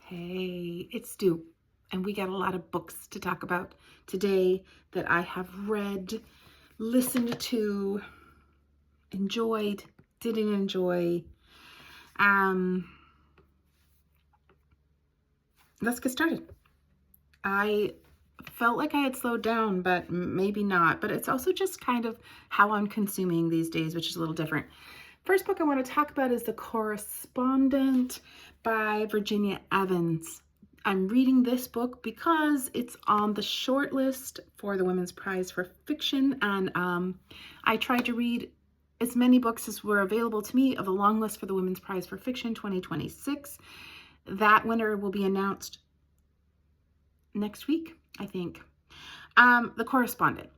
Hey, it's Stu, and we got a lot of books to talk about today that I have read, listened to, enjoyed, didn't enjoy. Um, let's get started. I felt like I had slowed down, but maybe not. But it's also just kind of how I'm consuming these days, which is a little different. First book I want to talk about is The Correspondent by Virginia Evans. I'm reading this book because it's on the short list for the Women's Prize for Fiction, and I tried to read as many books as were available to me of the long list for the Women's Prize for Fiction 2026. That winner will be announced next week, I think. The Correspondent.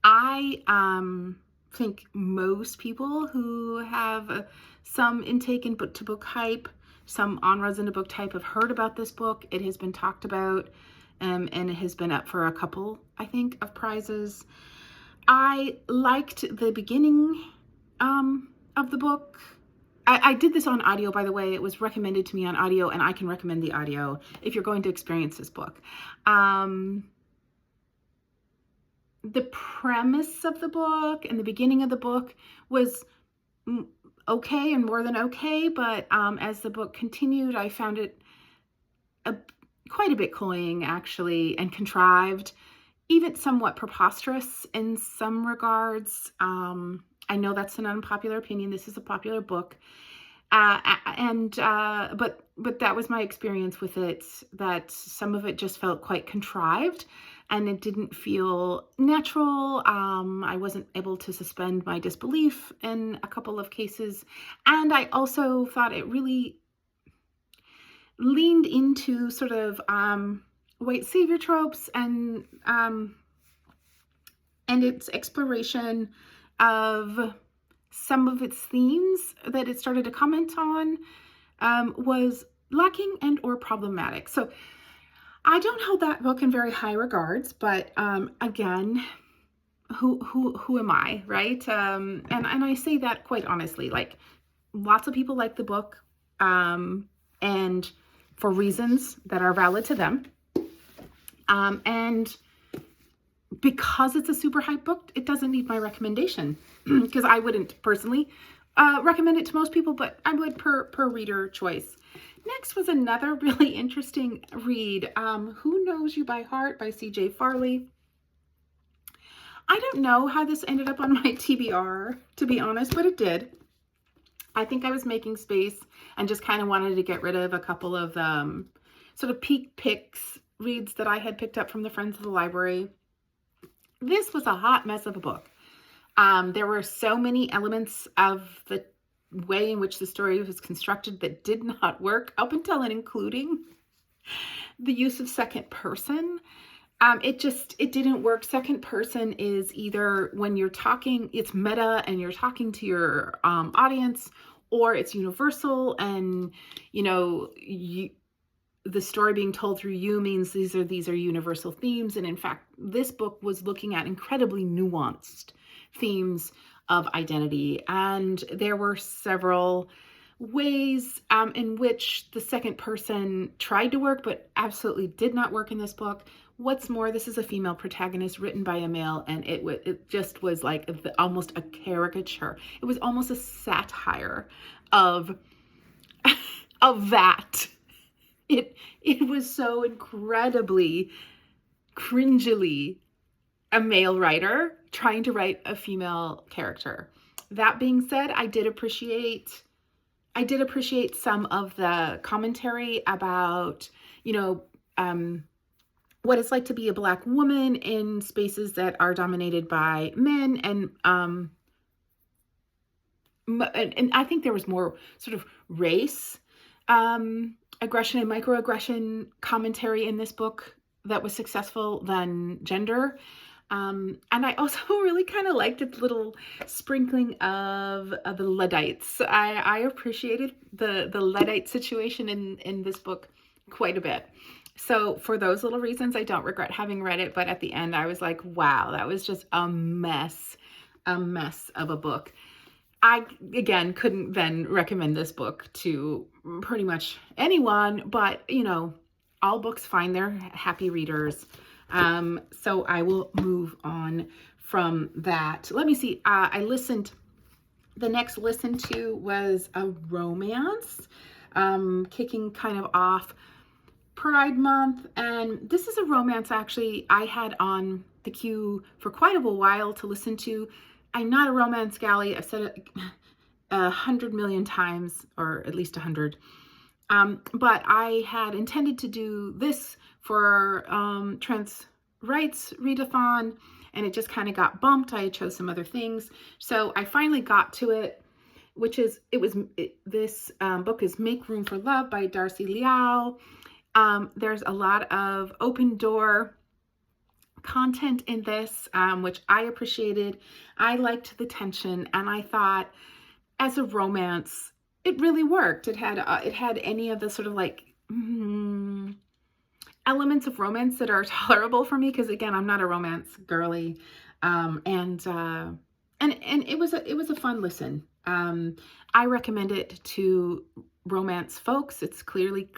I think most people who have some intake in book-to-book hype, some on-roads into book type, have heard about this book. It has been talked about, and it has been up for a couple, I think, of prizes. I liked the beginning of the book. I did this on audio, by the way. It was recommended to me on audio, and I can recommend the audio if you're going to experience this book. The premise of the book and the beginning of the book was okay and more than okay, but as the book continued, I found it quite a bit cloying, actually, and contrived, even somewhat preposterous in some regards. I know that's an unpopular opinion. This is a popular book. But that was my experience with it, that some of it just felt quite contrived and it didn't feel natural. I wasn't able to suspend my disbelief in a couple of cases. And I also thought it really leaned into sort of white savior tropes and its exploration of some of its themes that it started to comment on was lacking and or problematic. So I don't hold that book in very high regards, but again, who am I, right? And I say that quite honestly. Like, lots of people like the book, and for reasons that are valid to them. And because it's a super hype book, it doesn't need my recommendation, because I wouldn't personally recommend it to most people, but I would per reader choice. Next was another really interesting read, Who Knows You by Heart by C.J. Farley. I don't know how this ended up on my TBR, to be honest, but it did. I think I was making space and just kind of wanted to get rid of a couple of sort of peak picks reads that I had picked up from the Friends of the Library. This was a hot mess of a book. There were so many elements of the way in which the story was constructed that did not work, up until and including the use of second person. It didn't work. Second person is either when you're talking, it's meta and you're talking to your audience, or it's universal and, the story being told through you means these are universal themes. And in fact, this book was looking at incredibly nuanced themes of identity. And there were several ways in which the second person tried to work, but absolutely did not work in this book. What's more, this is a female protagonist written by a male, and it just was like almost a caricature. It was almost a satire of that. It was so incredibly cringily a male writer trying to write a female character. That being said, I did appreciate some of the commentary about, what it's like to be a Black woman in spaces that are dominated by men, and I think there was more sort of race, aggression and microaggression commentary in this book that was successful than gender. And I also really kind of liked its little sprinkling of the Luddites. I appreciated the Luddite situation in this book quite a bit. So for those little reasons, I don't regret having read it. But at the end, I was like, wow, that was just a mess of a book. I, again, couldn't then recommend this book to pretty much anyone, but, all books find their happy readers. So I will move on from that. Let me see. The next listen to was a romance, kicking kind of off Pride Month. And this is a romance actually I had on the queue for quite a while to listen to. I'm not a romance galley. I've said it 100 million times, or at least 100. But I had intended to do this for trans rights readathon, and it just kind of got bumped. I chose some other things. So I finally got to it, this book is Make Room for Love by Darcy Liao. There's a lot of open door content in this, which I appreciated. I liked the tension, and I thought as a romance, it really worked. It had any of the sort of like elements of romance that are tolerable for me, because again, I'm not a romance girly, and it was a fun listen. I recommend it to romance folks. It's clearly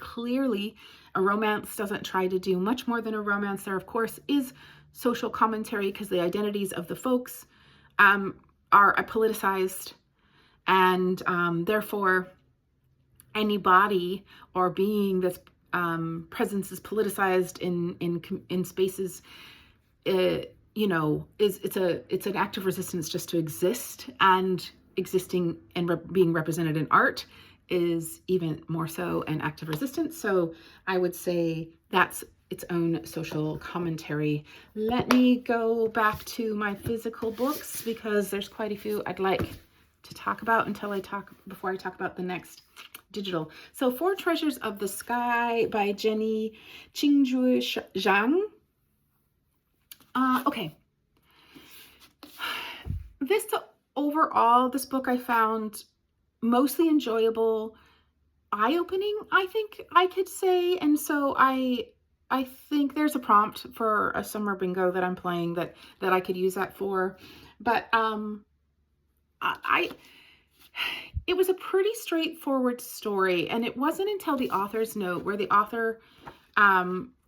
a romance. Doesn't try to do much more than a romance. There, of course, is social commentary because the identities of the folks are politicized, and therefore any body or being that's presence is politicized in spaces, it's an act of resistance just to exist, and existing and being represented in art is even more so an act of resistance. So I would say that's its own social commentary. Let me go back to my physical books because there's quite a few I'd like to talk about before I talk about the next digital. So Four Treasures of the Sky by Jenny Qingjue Zhang. Okay. This book I found mostly enjoyable, eye-opening, I think I could say. And so I think there's a prompt for a summer bingo that I'm playing that I could use that for. But it was a pretty straightforward story, and it wasn't until the author's note where the author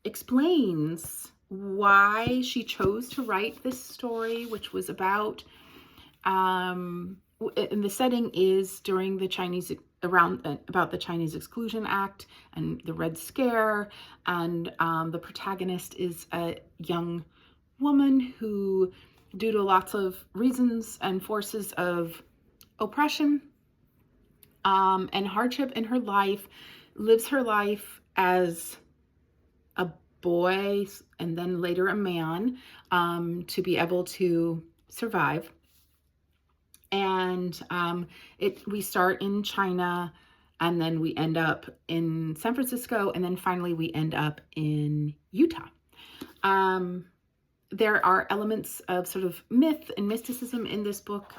explains why she chose to write this story, which was about and the setting is during the about the Chinese Exclusion Act and the Red Scare, and the protagonist is a young woman who, due to lots of reasons and forces of oppression and hardship in her life, lives her life as a boy and then later a man, to be able to survive. And we start in China, and then we end up in San Francisco, and then finally we end up in Utah. There are elements of sort of myth and mysticism in this book,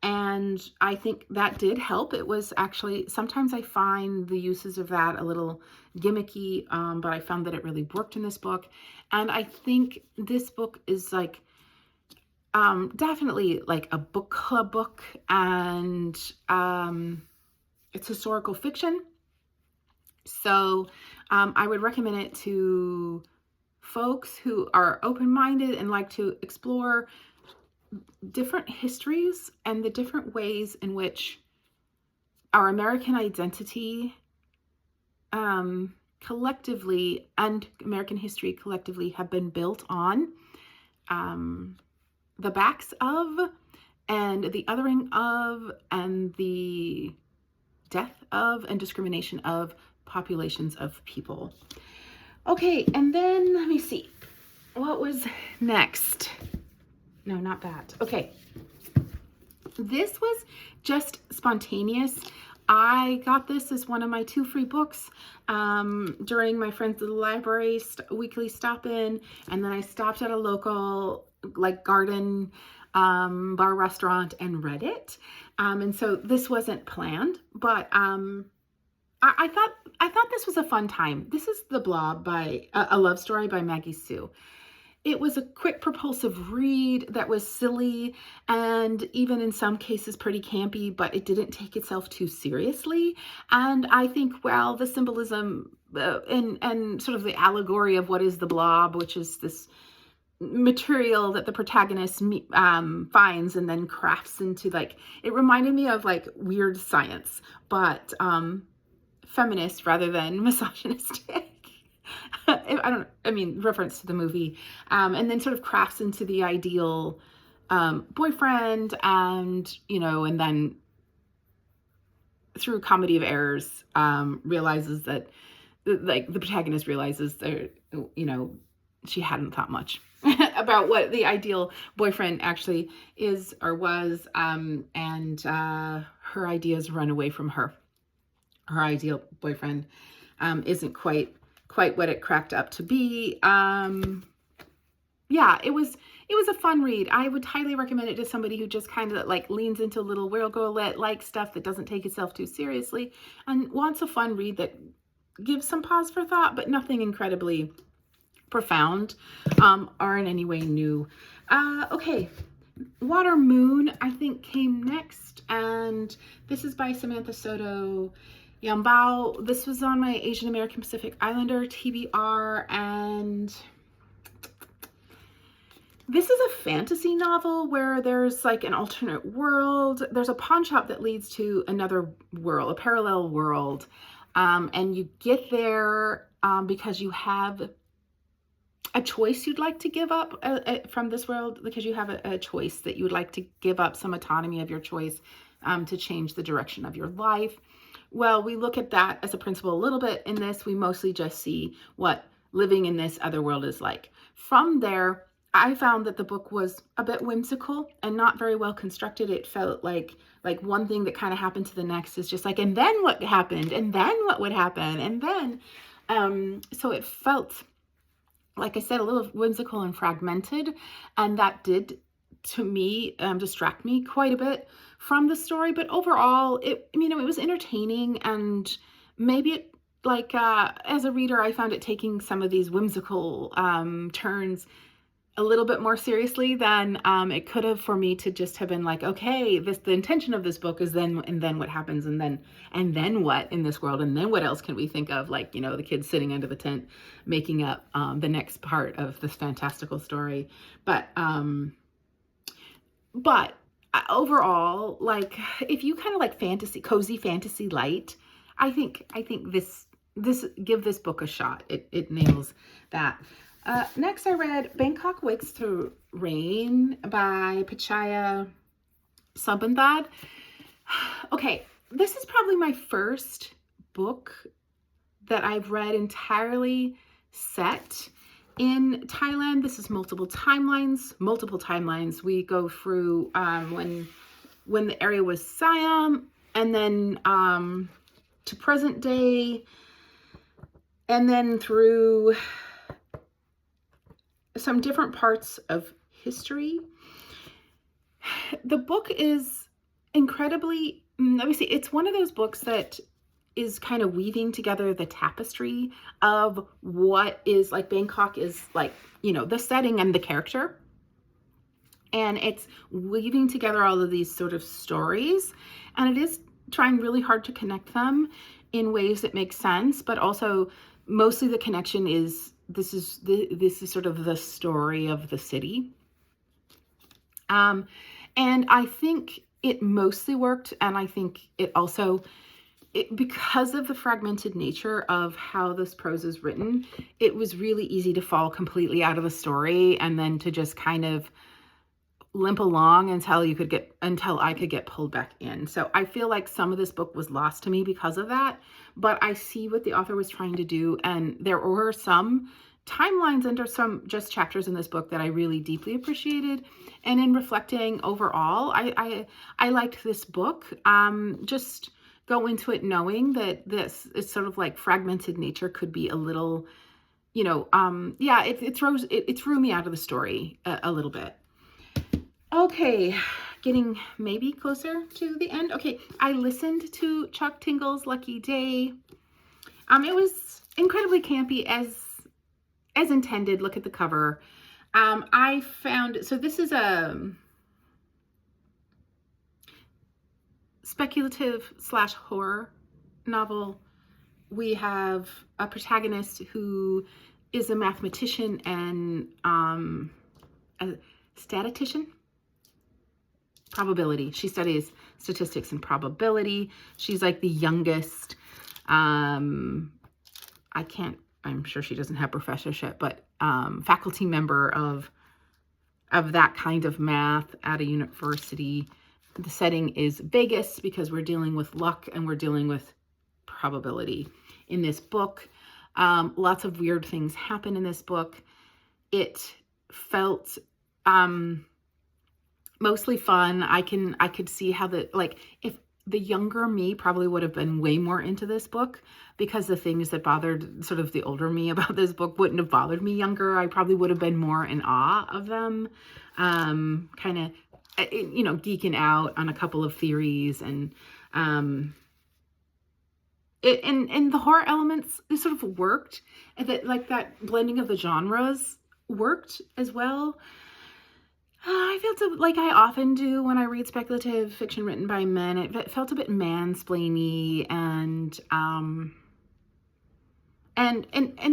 and I think that did help. It was actually, sometimes I find the uses of that a little gimmicky, but I found that it really worked in this book. And I think this book is like, definitely like a book club book, and it's historical fiction. So I would recommend it to folks who are open-minded and like to explore different histories and the different ways in which our American identity collectively and American history collectively have been built on the backs of, and the othering of, and the death of, and discrimination of populations of people. Okay, and then let me see. What was next? No, not that. Okay. This was just spontaneous. I got this as one of my 2 free books during my friends at the library weekly stop-in, and then I stopped at a local garden bar restaurant and read it. And so this wasn't planned, but I thought this was a fun time. This is The Blob by A Love Story by Maggie Sue. It was a quick, propulsive read that was silly and even in some cases pretty campy, but it didn't take itself too seriously. And I think, well, the symbolism and sort of the allegory of what is the blob, which is this material that the protagonist finds and then crafts into, like, it reminded me of like weird science, but feminist rather than misogynistic. I mean, reference to the movie, and then sort of crafts into the ideal boyfriend, and, you know, and then through comedy of errors, realizes that, like, the protagonist realizes that, you know, she hadn't thought much about what the ideal boyfriend actually is or was, and her ideas run away from her. Her ideal boyfriend isn't quite what it cracked up to be. Yeah, it was a fun read. I would highly recommend it to somebody who just kind of like leans into a little Weird Girl-ette like stuff that doesn't take itself too seriously and wants a fun read that gives some pause for thought, but nothing incredibly profound or in any way new. Okay, Water Moon, I think, came next, and this is by Samantha Soto Yambao. This was on my Asian American Pacific Islander TBR, and this is a fantasy novel where there's like an alternate world. There's a pawn shop that leads to another world, a parallel world, and you get there because you have a choice you'd like to give up from this world, because you have a choice that you would like to give up some autonomy of your choice to change the direction of your life. Well, we look at that as a principle a little bit in this. We mostly just see what living in this other world is like. From there, I found that the book was a bit whimsical and not very well constructed. It felt like one thing that kind of happened to the next is just like, and then what happened? And then what would happen? And then, so it felt, like I said, a little whimsical and fragmented. And that did, to me, distract me quite a bit from the story. But overall, it was entertaining, and maybe it, like, as a reader, I found it taking some of these whimsical turns a little bit more seriously than it could have, for me to just have been like, okay, the intention of this book is then, and then what happens, and then what in this world, and then what else can we think of, like, you know, the kids sitting under the tent making up the next part of this fantastical story. But overall, like, if you kind of like cozy fantasy light, I think this give this book a shot. It nails that. Next, I read Bangkok Wakes to Rain by Pichaya Sabandad. Okay, this is probably my first book that I've read entirely set in Thailand. This is multiple timelines. We go through when the area was Siam, and then to present day, and then through some different parts of history. The book is incredibly, let me see, it's one of those books that is kind of weaving together the tapestry of what is like Bangkok is like, you know, the setting and the character. And it's weaving together all of these sort of stories, and it is trying really hard to connect them in ways that make sense, but also mostly the connection is this is sort of the story of the city. And I think it mostly worked, and I think it also, because of the fragmented nature of how this prose is written, it was really easy to fall completely out of the story and then to just kind of limp along until I could get pulled back in. So I feel like some of this book was lost to me because of that, but I see what the author was trying to do, and there were some timelines under some just chapters in this book that I really deeply appreciated. And in reflecting overall, I liked this book. Just go into it knowing that this is sort of like fragmented nature could be a little, you know, yeah, it threw me out of the story a little bit. Okay, getting maybe closer to the end. Okay, I listened to Chuck Tingle's Lucky Day. It was incredibly campy as intended. Look at the cover. I found, so this is a speculative / horror novel. We have a protagonist who is a mathematician and a statistician. Probability. She studies statistics and probability. She's like the youngest. I'm sure she doesn't have professorship, but faculty member of that kind of math at a university. The setting is Vegas because we're dealing with luck and we're dealing with probability in this book. Lots of weird things happen in this book. It felt mostly fun. I could see how if the younger me probably would have been way more into this book, because the things that bothered sort of the older me about this book wouldn't have bothered me younger. I probably would have been more in awe of them, kind of, geeking out on a couple of theories, and the horror elements, it sort of worked, and that blending of the genres worked as well. I felt like I often do when I read speculative fiction written by men. It felt a bit mansplainy, and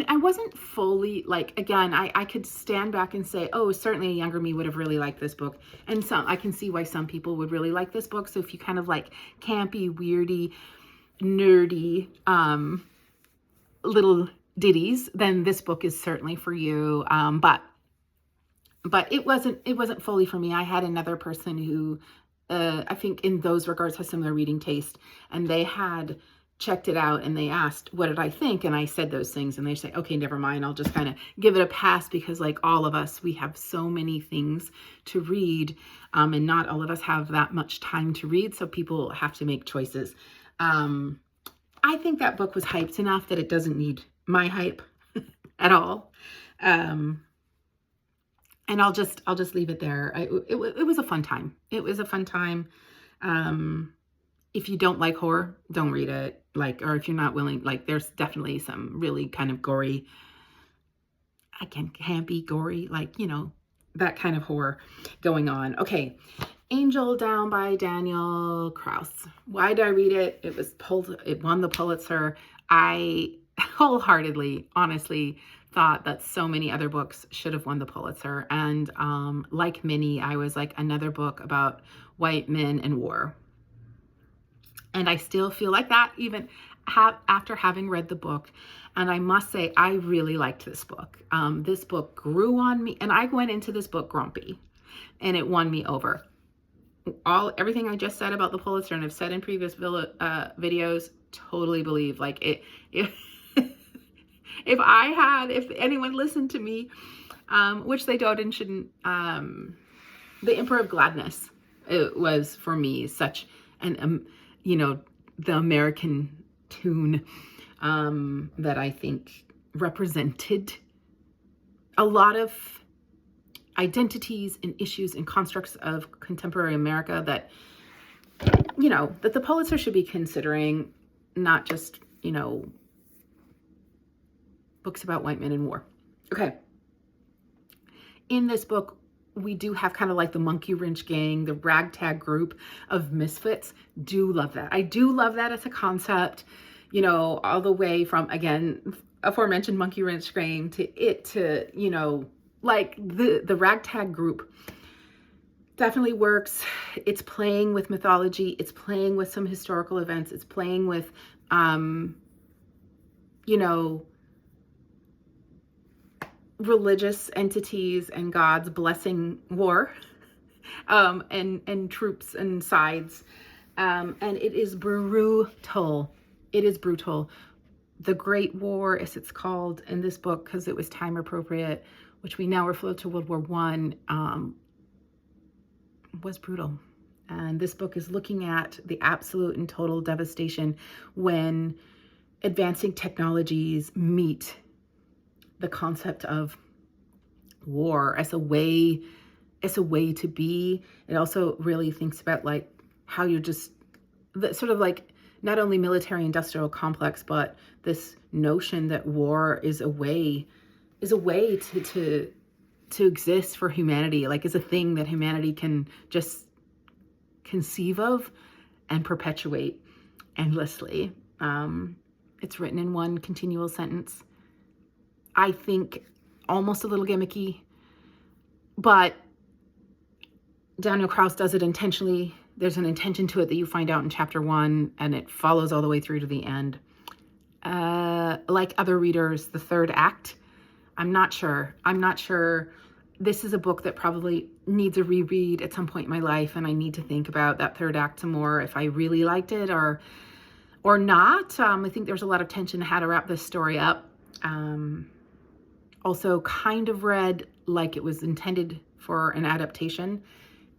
I wasn't fully, again, I could stand back and say, oh, certainly a younger me would have really liked this book. And I can see why some people would really like this book. So if you kind of like campy, weirdy, nerdy, little ditties, then this book is certainly for you. But it wasn't fully for me. I had another person who, I think in those regards has similar reading taste, and they had checked it out and they asked, what did I think? And I said those things, and they say, okay, never mind. I'll just kind of give it a pass, because like all of us, we have so many things to read, and not all of us have that much time to read. So people have to make choices. I think that book was hyped enough that it doesn't need my hype at all. And I'll just leave it there. It was a fun time. It was a fun time. If you don't like horror, don't read it. Or if you're not willing, there's definitely some really kind of gory, again, campy, gory, that kind of horror going on. Okay. Angel Down by Daniel Kraus. Why did I read it? It won the Pulitzer. I wholeheartedly, honestly, thought that so many other books should have won the Pulitzer. And like many, I was like, another book about white men and war. And I still feel like that even after having read the book. And I must say, I really liked this book. This book grew on me, and I went into this book grumpy, and it won me over. Everything I just said about the Pulitzer and have said in previous videos, totally believe. If anyone listened to me, which they don't and shouldn't, The Emperor of Gladness, it was for me such an, the American tune that I think represented a lot of identities and issues and constructs of contemporary America that, that the Pulitzer should be considering, not just, books about white men in war. Okay. In this book, we do have kind of like the monkey wrench gang, the ragtag group of misfits. Do love that. I do love that as a concept, all the way from, again, aforementioned monkey wrench gang to the ragtag group definitely works. It's playing with mythology. It's playing with some historical events. It's playing with, religious entities and gods blessing war, and troops and sides. And it is brutal. It is brutal. The Great War, as it's called in this book, because it was time appropriate, which we now refer to World War I, was brutal. And this book is looking at the absolute and total devastation when advancing technologies meet the concept of war as a way to be. It also really thinks about how you're just sort of not only military industrial complex, but this notion that war is a way to to exist for humanity, like is a thing that humanity can just conceive of and perpetuate endlessly. It's written in one continual sentence. I think almost a little gimmicky, but Daniel Kraus does it intentionally. There's an intention to it that you find out in chapter 1, and it follows all the way through to the end. Like other readers, the third act, I'm not sure. This is a book that probably needs a reread at some point in my life, and I need to think about that third act some more, if I really liked it or not. I think there's a lot of tension how to wrap this story up. Also kind of read like it was intended for an adaptation,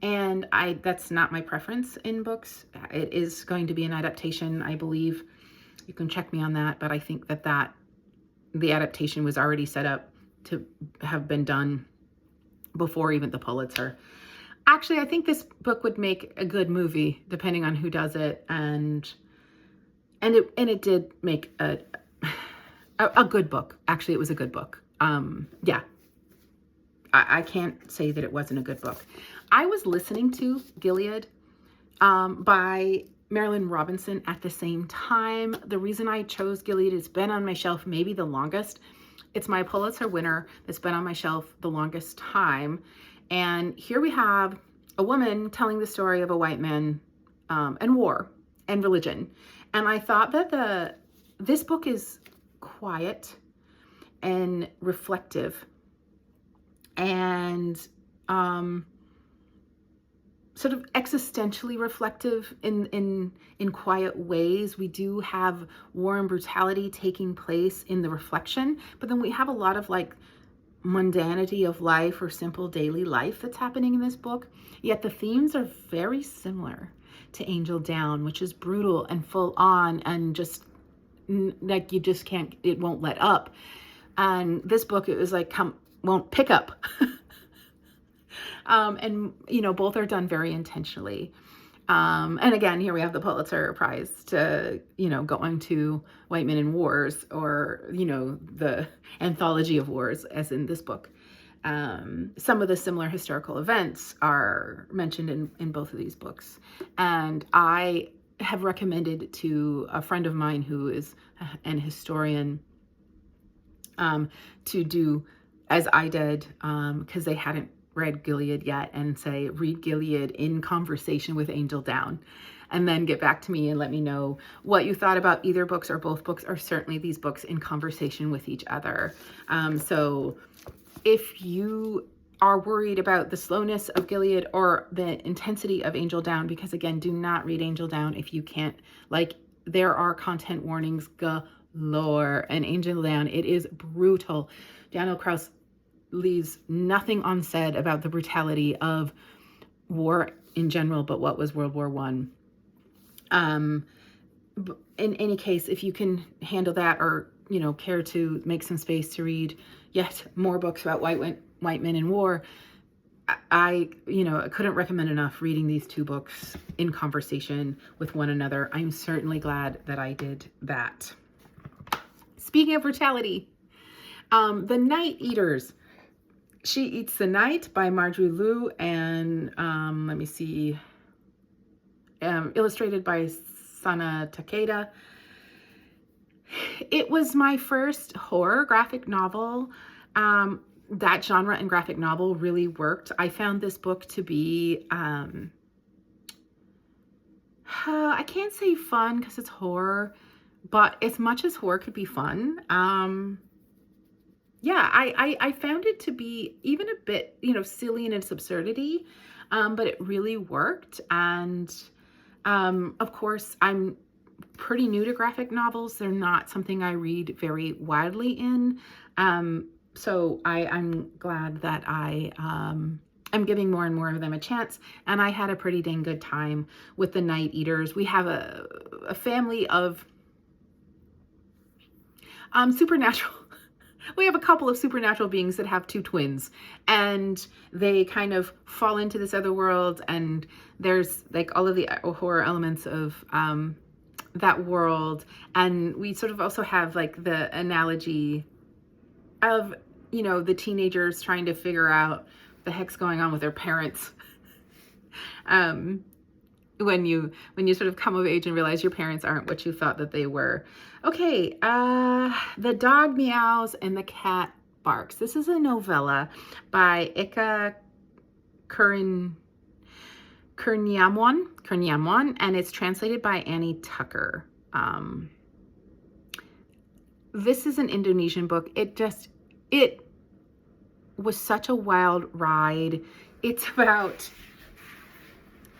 and that's not my preference in books. It is going to be an adaptation, I believe. You can check me on that, but I think that the adaptation was already set up to have been done before even the Pulitzer. Actually, I think this book would make a good movie, depending on who does it, and it did make a good book. Actually, it was a good book. Yeah, I can't say that it wasn't a good book. I was listening to Gilead by Marilynne Robinson at the same time. The reason I chose Gilead, it's been on my shelf maybe the longest. It's my Pulitzer winner that's been on my shelf the longest time. And here we have a woman telling the story of a white man and war and religion. And I thought that this book is quiet and reflective and sort of existentially reflective in quiet ways. We do have war and brutality taking place in the reflection, but then we have a lot of like mundanity of life or simple daily life that's happening in this book. Yet the themes are very similar to Angel Down, which is brutal and full on and just like you just can't, it won't let up. And this book, it was like, won't pick up. And, you know, both are done very intentionally. And again, here we have the Pulitzer Prize to, you know, going to White Men in Wars, or, you know, the anthology of wars, as in this book. Some of the similar historical events are mentioned in both of these books. And I have recommended to a friend of mine who is an historian to do as I did, because they hadn't read Gilead yet, and say, read Gilead in conversation with Angel Down, and then get back to me and let me know what you thought about either books or both books, or certainly these books in conversation with each other. So if you are worried about the slowness of Gilead or the intensity of Angel Down, because again, do not read Angel Down if you can't, like, there are content warnings galore, and Angel Down, it is brutal. Daniel Kraus leaves nothing unsaid about the brutality of war in general, but what was World War I. In any case, if you can handle that, or, you know, care to make some space to read yet more books about white men in war, I couldn't recommend enough reading these two books in conversation with one another. I'm certainly glad that I did that. Speaking of brutality, The Night Eaters. She Eats the Night by Marjorie Liu, and let me see, illustrated by Sana Takeda. It was my first horror graphic novel. That genre and graphic novel really worked. I found this book to be, I can't say fun because it's horror, but as much as horror could be fun, yeah, I found it to be even a bit, you know, silly in its absurdity, but it really worked. And of course, I'm pretty new to graphic novels. They're not something I read very widely in. So I'm glad that I'm giving more and more of them a chance. And I had a pretty dang good time with The Night Eaters. We have a family of supernatural. We have a couple of supernatural beings that have two twins, and they kind of fall into this other world, and there's like all of the horror elements of that world. And we sort of also have like the analogy of, you know, the teenagers trying to figure out the heck's going on with their parents. When you sort of come of age and realize your parents aren't what you thought that they were. Okay, The Dog Meows and the Cat Barks. This is a novella by Ika Kurniamwan, and it's translated by Annie Tucker. This is an Indonesian book. It was such a wild ride. It's about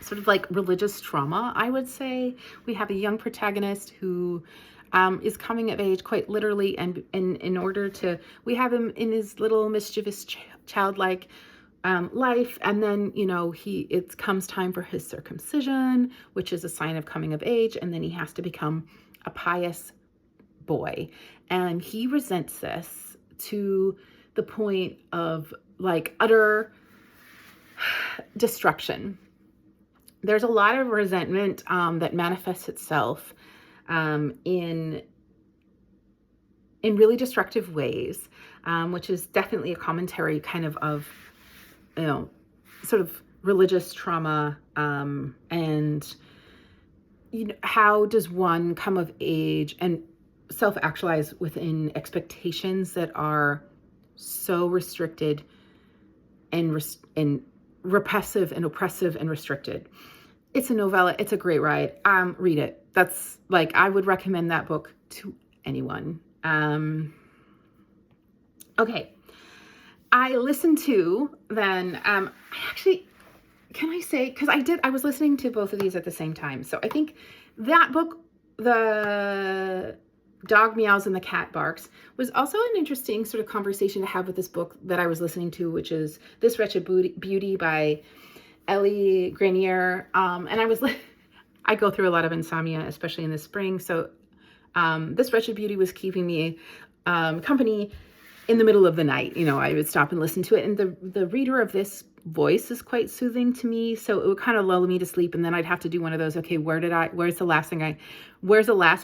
sort of like religious trauma, I would say. We have a young protagonist who is coming of age quite literally, and in order to, we have him in his little mischievous childlike life, and then, you know, it comes time for his circumcision, which is a sign of coming of age, and then he has to become a pious boy, and he resents this to the point of like utter destruction. There's a lot of resentment that manifests itself in really destructive ways, which is definitely a commentary kind of, you know, sort of religious trauma, and, you know, how does one come of age and self-actualize within expectations that are so restricted and repressive and oppressive and restricted. It's a novella. It's a great ride. Read it. That's like, I would recommend that book to anyone. Okay. I listened to then, actually, can I say, because I was listening to both of these at the same time. So I think that book, The Dog Meows and the Cat Barks, was also an interesting sort of conversation to have with this book that I was listening to, which is This Wretched Beauty by Ellie Grenier. And I go through a lot of insomnia, especially in the spring. So This Wretched Beauty was keeping me company in the middle of the night. You know, I would stop and listen to it. And the reader of this voice is quite soothing to me. So it would kind of lull me to sleep. And then I'd have to do one of those, okay, where's the last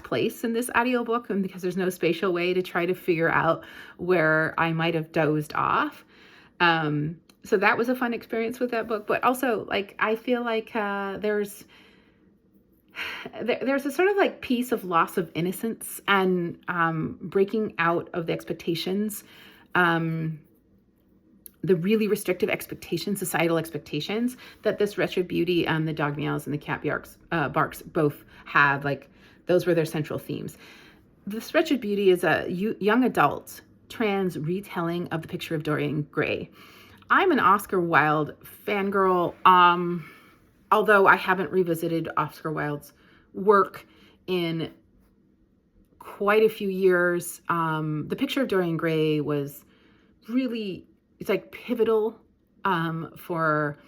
place in this audiobook? And because there's no spatial way to try to figure out where I might have dozed off. So that was a fun experience with that book. But also, like, I feel like there's a sort of like piece of loss of innocence and breaking out of the expectations, the really restrictive expectations, societal expectations that This Wretched Beauty and The Dog Meows and the Cat Barks both have. Like, those were their central themes. This Wretched Beauty is a young adult trans retelling of The Picture of Dorian Gray. I'm an Oscar Wilde fangirl, although I haven't revisited Oscar Wilde's work in quite a few years. The Picture of Dorian Gray was really, it's like pivotal for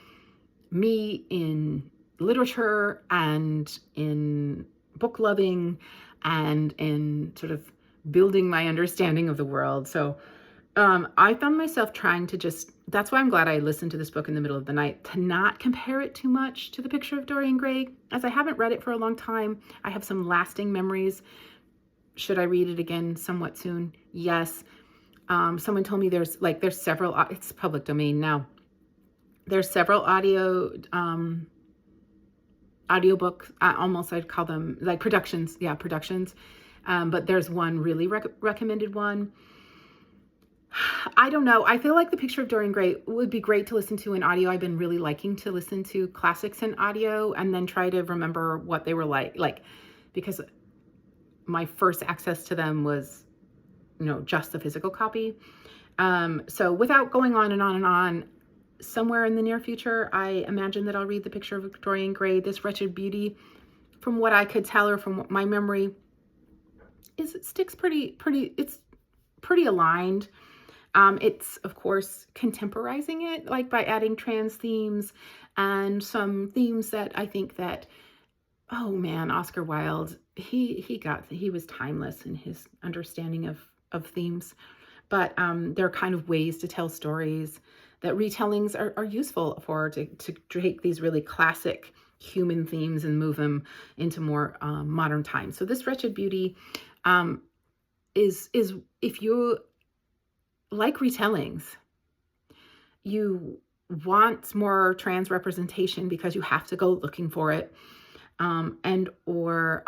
me in literature and in book loving and in sort of building my understanding of the world. So I found myself trying to that's why I'm glad I listened to this book in the middle of the night, to not compare it too much to The Picture of Dorian Gray, as I haven't read it for a long time. I have some lasting memories. Should I read it again somewhat soon? Yes. Someone told me there's several, it's public domain now. There's several audiobook, almost I'd call them like productions. Yeah, productions. But there's one really recommended one. I don't know. I feel like The Picture of Dorian Gray would be great to listen to in audio. I've been really liking to listen to classics in audio and then try to remember what they were like, because my first access to them was, you know, just the physical copy. So without going on and on and on, somewhere in the near future, I imagine that I'll read The Picture of Dorian Gray. This Wretched Beauty, from what I could tell or from my memory, it sticks it's pretty aligned. It's, of course, contemporizing it, like by adding trans themes and some themes that I think that, oh man, Oscar Wilde, he was timeless in his understanding of themes. But there are kind of ways to tell stories that retellings are useful for, to take these really classic human themes and move them into more modern times. So This Wretched Beauty is if you like retellings. You want more trans representation because you have to go looking for it. Or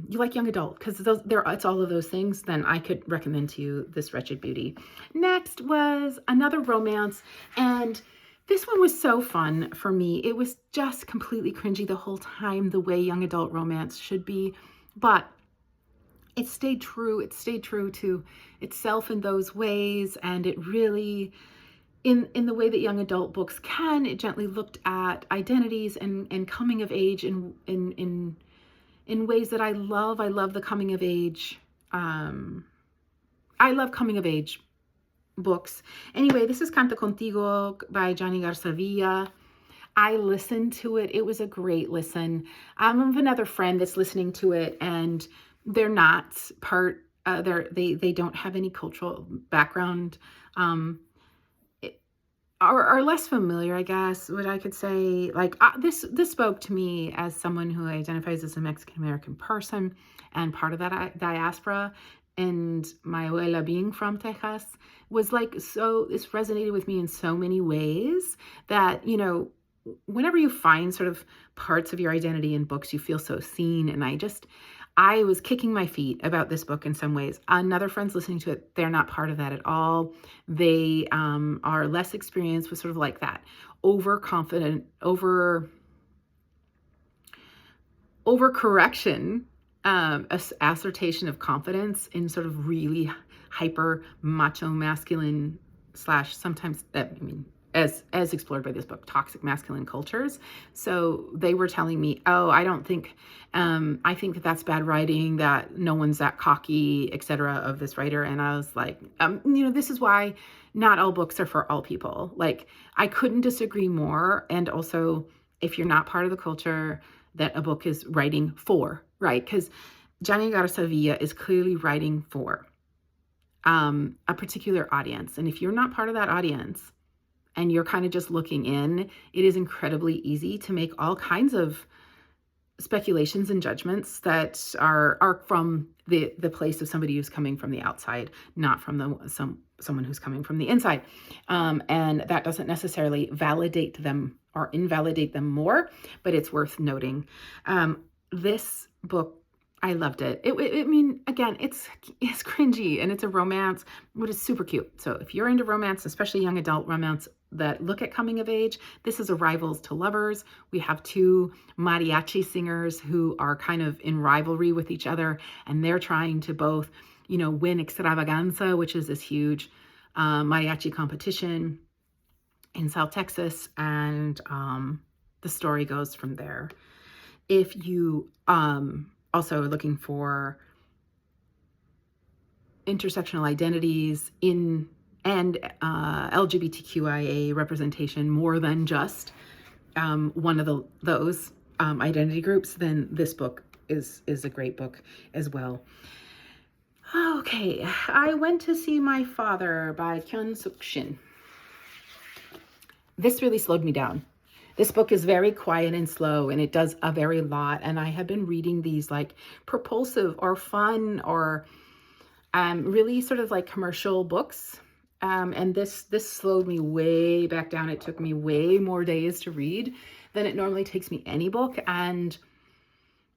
you like young adult, because it's all of those things, then I could recommend to you This Wretched Beauty. Next was another romance, and this one was so fun for me. It was just completely cringy the whole time, the way young adult romance should be, but it stayed true. It stayed true to itself in those ways, and it really, in the way that young adult books can, it gently looked at identities and coming of age in ways that I love. I love the coming of age. I love coming of age books. Anyway, this is Canto Contigo by Johnny Garzavilla. I listened to it. It was a great listen. I have another friend that's listening to it, and they're not part. They don't have any cultural background. Are less familiar, I guess, what I could say. Like this spoke to me as someone who identifies as a Mexican American person and part of that diaspora, and my abuela being from Texas was like, so this resonated with me in so many ways that, you know, whenever you find sort of parts of your identity in books, you feel so seen. And I was kicking my feet about this book in some ways. Another friend's listening to it. They're not part of that at all. They are less experienced with sort of like that overconfident, overcorrection, assertion of confidence in sort of really hyper macho masculine / sometimes, as explored by this book, toxic masculine cultures. So they were telling me, oh, I think that that's bad writing, that no one's that cocky, etc. of this writer. And I was like, this is why not all books are for all people. Like, I couldn't disagree more. And also, if you're not part of the culture that a book is writing for, right? Because Johnny Garzavilla is clearly writing for a particular audience. And if you're not part of that audience, and you're kind of just looking in, it is incredibly easy to make all kinds of speculations and judgments that are from the place of somebody who's coming from the outside, not from someone who's coming from the inside. And that doesn't necessarily validate them or invalidate them more, but it's worth noting. This book, I loved it. Again, it's cringy and it's a romance, but it's super cute. So if you're into romance, especially young adult romance that look at coming of age, this is a rivals to lovers. We have two mariachi singers who are kind of in rivalry with each other, and they're trying to both, win Extravaganza, which is this huge mariachi competition in South Texas, and the story goes from there. If you also are looking for intersectional identities and LGBTQIA representation more than just one of those identity groups, then this book is a great book as well. Okay, I Went to See My Father by Kyun Suk Shin. This really slowed me down. This book is very quiet and slow, and it does a very lot. And I have been reading these like propulsive or fun or really sort of like commercial books. And this slowed me way back down. It took me way more days to read than it normally takes me any book. And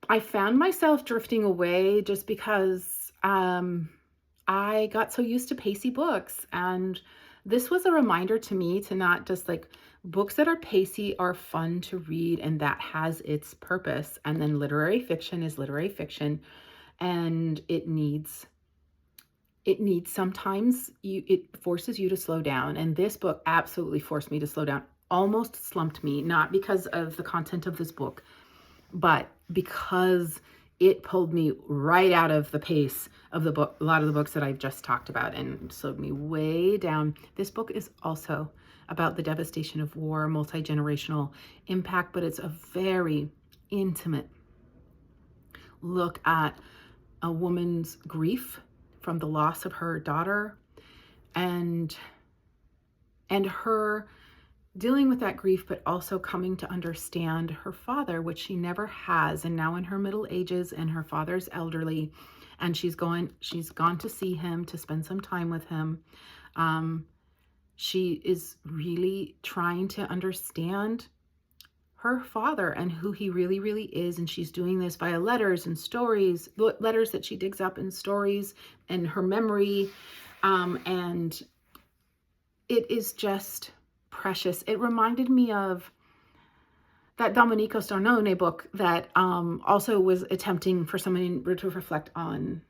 I found myself drifting away just because I got so used to pacey books. And this was a reminder to me to not just like, books that are pacey are fun to read, and that has its purpose. And then literary fiction is literary fiction, and it needs sometimes it forces you to slow down. And this book absolutely forced me to slow down, almost slumped me, not because of the content of this book, but because it pulled me right out of the pace of the book, a lot of the books that I've just talked about, and slowed me way down. This book is also about the devastation of war, multi-generational impact, but it's a very intimate look at a woman's grief from the loss of her daughter and her dealing with that grief, but also coming to understand her father, which she never has. And now in her middle ages, and her father's elderly, and she's gone to see him, to spend some time with him. She is really trying to understand her father and who he really, really is. And she's doing this via letters and stories, letters that she digs up in stories and her memory. And it is just precious. It reminded me of that Domenico Stornone book that also was attempting for someone to reflect on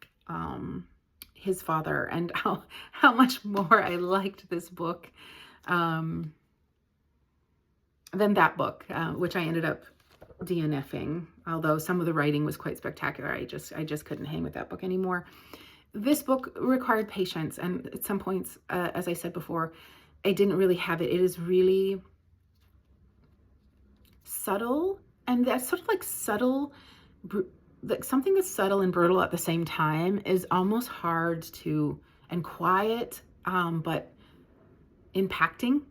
his father, and how much more I liked this book than that book, which I ended up DNFing, although some of the writing was quite spectacular. I just couldn't hang with that book anymore. This book required patience, and at some points, as I said before, I didn't really have it. It is really subtle, and that's sort of like subtle, like something that's subtle and brutal at the same time is almost hard to, and quiet, but impacting,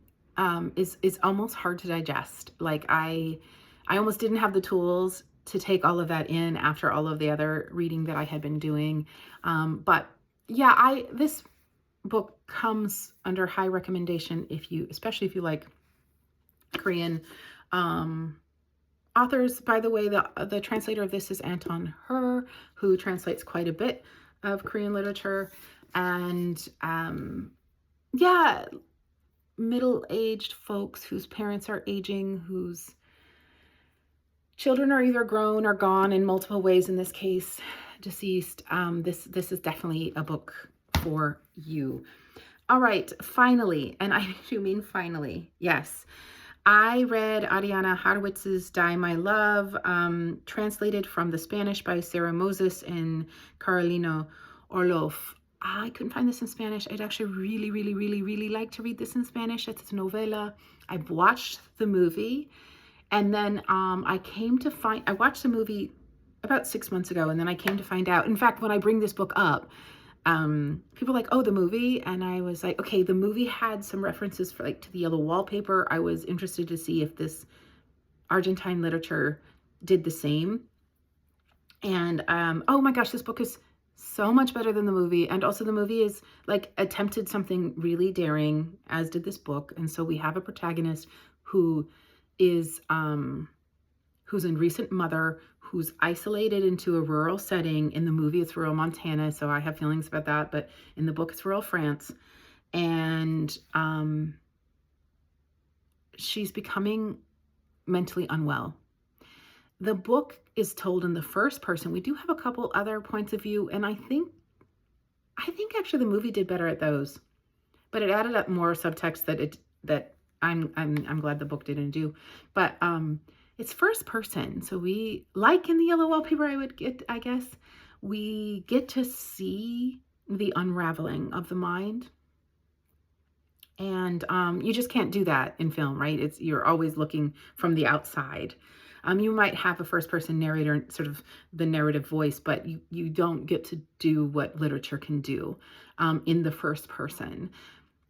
is almost hard to digest. Like I almost didn't have the tools to take all of that in after all of the other reading that I had been doing. But yeah, this book comes under high recommendation especially if you like Korean authors. By the way, the translator of this is Anton Her, who translates quite a bit of Korean literature. And yeah, middle-aged folks whose parents are aging, whose children are either grown or gone in multiple ways, in this case deceased. This is definitely a book for you. All right, finally, and I do mean finally, yes, I read Ariana Harwitz's Die My Love, translated from the Spanish by Sarah Moses and Carolina Orloff. I couldn't find this in Spanish. I'd actually really, really, really, really like to read this in Spanish. It's a novella. I've watched the movie, and then I watched the movie about 6 months ago, and then I came to find out, in fact, when I bring this book up, people are like, oh, the movie. And I was like, okay, the movie had some references to the yellow wallpaper. I was interested to see if this Argentine literature did the same. And, oh my gosh, this book is so much better than the movie. And also the movie is attempted something really daring, as did this book. And so we have a protagonist who is, who's a recent mother, who's isolated into a rural setting. In the movie, it's rural Montana, so I have feelings about that. But in the book, it's rural France. And she's becoming mentally unwell. The book is told in the first person. We do have a couple other points of view, and I think actually the movie did better at those. But it added up more subtext that I'm glad the book didn't do. But it's first person, so we, like in the yellow wallpaper, I guess, we get to see the unraveling of the mind. And you just can't do that in film, right? You're always looking from the outside. You might have a first person narrator, sort of the narrative voice, but you don't get to do what literature can do in the first person.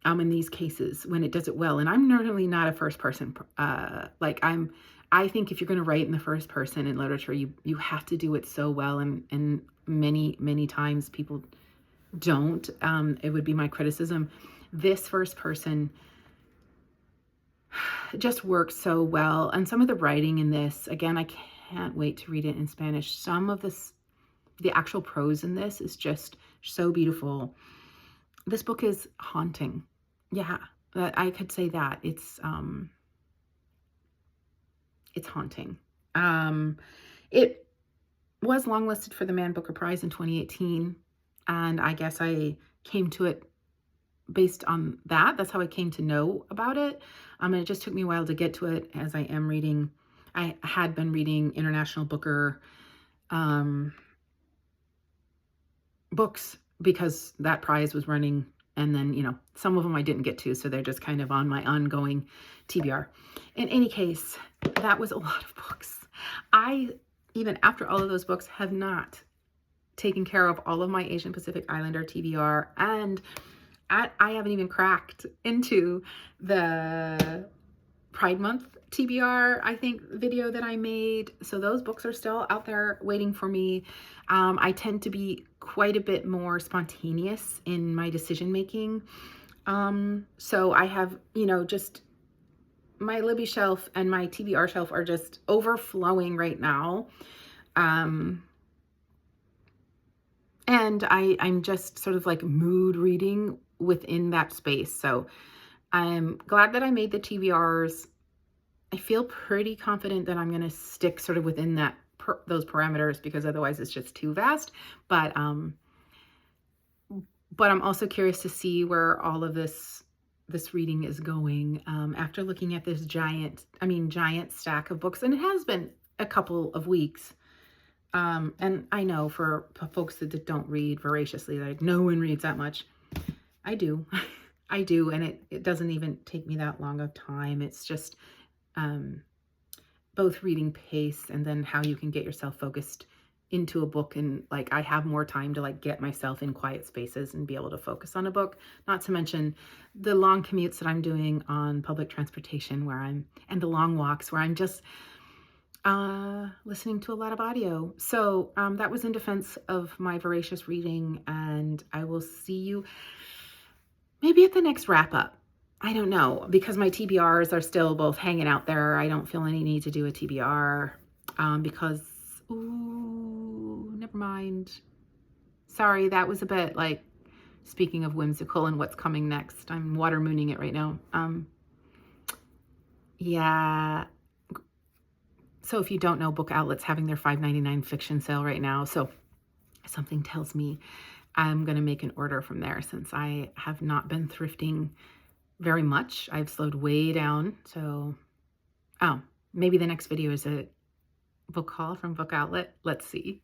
In these cases, when it does it well. And I'm normally not a first person, I think if you're going to write in the first person in literature, you have to do it so well, and many, many times people don't. It would be my criticism. This first person just works so well. And some of the writing in this, again, I can't wait to read it in Spanish. Some of the actual prose in this is just so beautiful. This book is haunting. Yeah, I could say that. It's haunting. It was longlisted for the Man Booker Prize in 2018, and I guess I came to it based on that. That's how I came to know about it. And it just took me a while to get to it, as I had been reading International Booker books, because that prize was running, and then, some of them I didn't get to, so they're just kind of on my ongoing TBR. In any case, that was a lot of books. I, even after all of those books, have not taken care of all of my Asian Pacific Islander TBR, and I haven't even cracked into the Pride Month TBR, I think, video that I made. So those books are still out there waiting for me. I tend to be quite a bit more spontaneous in my decision making. So I have, just my Libby shelf and my TBR shelf are just overflowing right now. And I'm just sort of like mood reading within that space. So I'm glad that I made the TBRs. I feel pretty confident that I'm going to stick sort of within those parameters, because otherwise it's just too vast. But I'm also curious to see where all of this reading is going after looking at this giant stack of books. And it has been a couple of weeks. And I know for folks that don't read voraciously, like no one reads that much. I do. I do. And it doesn't even take me that long of time. It's just both reading pace and then how you can get yourself focused into a book. And like, I have more time to like get myself in quiet spaces and be able to focus on a book, not to mention the long commutes that I'm doing on public transportation and the long walks where I'm just listening to a lot of audio. So that was in defense of my voracious reading, and I will see you maybe at the next wrap up. I don't know, because my TBRs are still both hanging out there. I don't feel any need to do a TBR because, never mind. Sorry, that was a bit like, speaking of whimsical and what's coming next, I'm water mooning it right now. Yeah. So if you don't know, Book Outlet's having their $5.99 fiction sale right now. So something tells me I'm going to make an order from there, since I have not been thrifting very much. I've slowed way down. So, maybe the next video is a book haul from Book Outlet. Let's see.